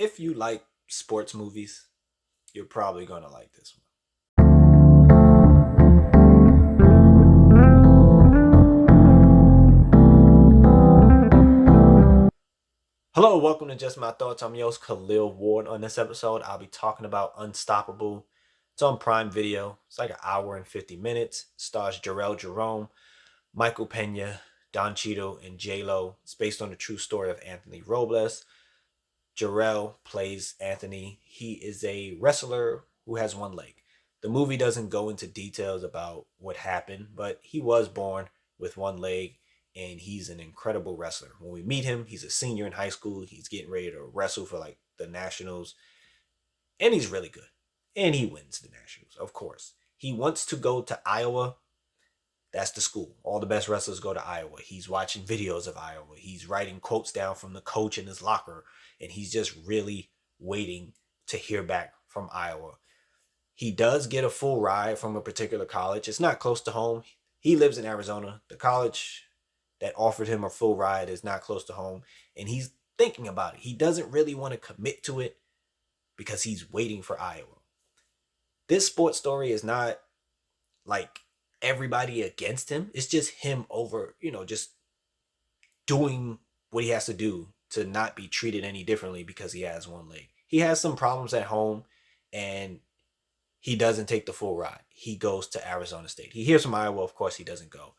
if you like sports movies, you're probably going to like this one. Hello, welcome to Just My Thoughts. I'm your host, Khaleel Ward. On this episode, I'll be talking about Unstoppable. It's on Prime Video. It's like an hour and 50 minutes. It stars Jarrell Jerome, Michael Pena, Don Cheadle, and J-Lo. It's based on the true story of Anthony Robles. Jarrell plays Anthony. He is a wrestler who has one leg. The movie doesn't go into details about what happened, but he was born with one leg and he's an incredible wrestler. When we meet him, he's a senior in high school. He's getting ready to wrestle for like the Nationals, and he's really good. And he wins the Nationals, of course. He wants to go to Iowa. That's the school. All the best wrestlers go to Iowa. He's watching videos of Iowa. He's writing quotes down from the coach in his locker, and he's just really waiting to hear back from Iowa. He does get a full ride from a particular college. It's not close to home. He lives in Arizona. The college that offered him a full ride is not close to home, and he's thinking about it. He doesn't really want to commit to it because he's waiting for Iowa. This sports story is not like everybody against him. It's just him over, just doing what he has to do to not be treated any differently because he has one leg. He has some problems at home and he doesn't take the full ride. He goes to Arizona State. He hears from Iowa, of course he doesn't go.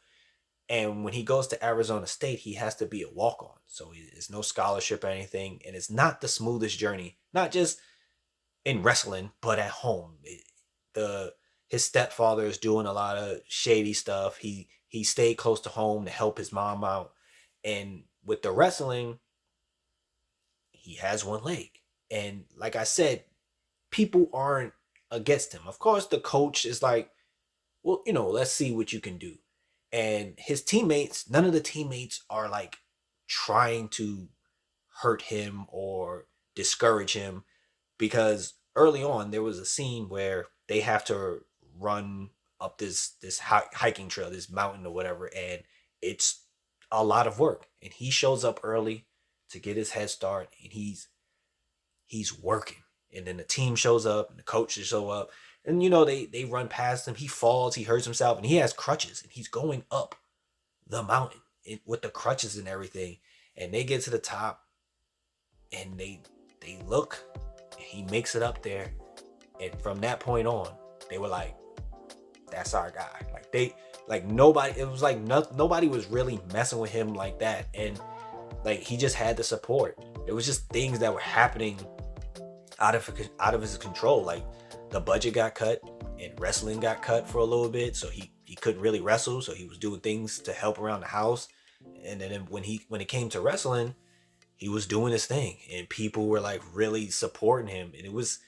And when he goes to Arizona State, he has to be a walk-on. So it's no scholarship or anything. And it's not the smoothest journey, not just in wrestling, but at home. His stepfather is doing a lot of shady stuff. He stayed close to home to help his mom out. And with the wrestling, he has one leg. And like I said, people aren't against him. Of course, the coach is like, well, let's see what you can do. And his teammates, none of the teammates are like trying to hurt him or discourage him, because early on there was a scene where they have to run up this hiking trail, this mountain or whatever, and it's a lot of work. And he shows up early to get his head start, and he's working. And then the team shows up and the coaches show up. And they run past him. He falls, he hurts himself, and he has crutches, and he's going up the mountain with the crutches and everything. And they get to the top, and they look, and he makes it up there. And from that point on, they were like, "That's our guy." Nobody. It was like nobody was really messing with him like that, and like he just had the support. It was just things that were happening out of his control. Like, the budget got cut and wrestling got cut for a little bit, so he couldn't really wrestle, so he was doing things to help around the house. And then when it came to wrestling, he was doing his thing, and people were like really supporting him, and it was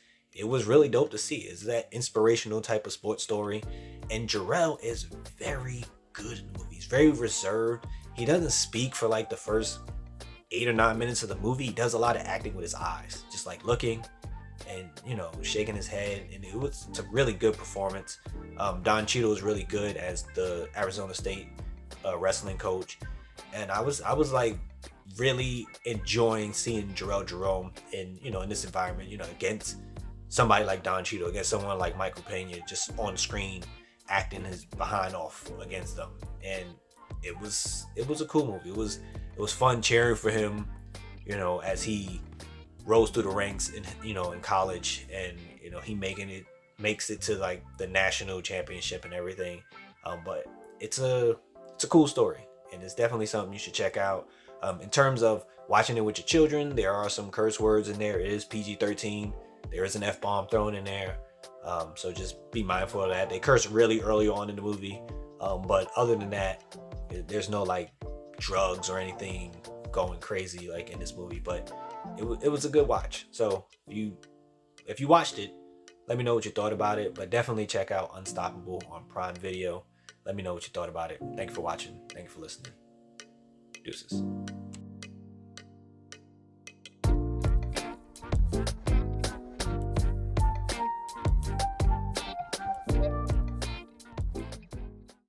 really dope to see. It's that inspirational type of sports story. And Jarrell is very good in the movie. He's very reserved. He doesn't speak for like the first 8 or 9 minutes of the movie. He does a lot of acting with his eyes, just like looking and shaking his head, and it's a really good performance. Don Cheadle is really good as the Arizona State wrestling coach, and I was like really enjoying seeing Jarrell Jerome in this environment, against somebody like Don Cheadle, against someone like Michael Pena, just on screen acting his behind off against them. And it was a cool movie. It was fun cheering for him, as he rose through the ranks in college, and he makes it to like the national championship and everything. But it's a cool story, and it's definitely something you should check out. In terms of watching it with your children, there are some curse words in there. It is PG-13. There is an F-bomb thrown in there, so just be mindful of that. They curse really early on in the movie, but other than that, there's no like drugs or anything going crazy like in this movie. But it was a good watch. So if you watched it, let me know what you thought about it. But definitely check out Unstoppable on Prime Video. Let me know what you thought about it. Thank you for watching. Thank you for listening. Deuces.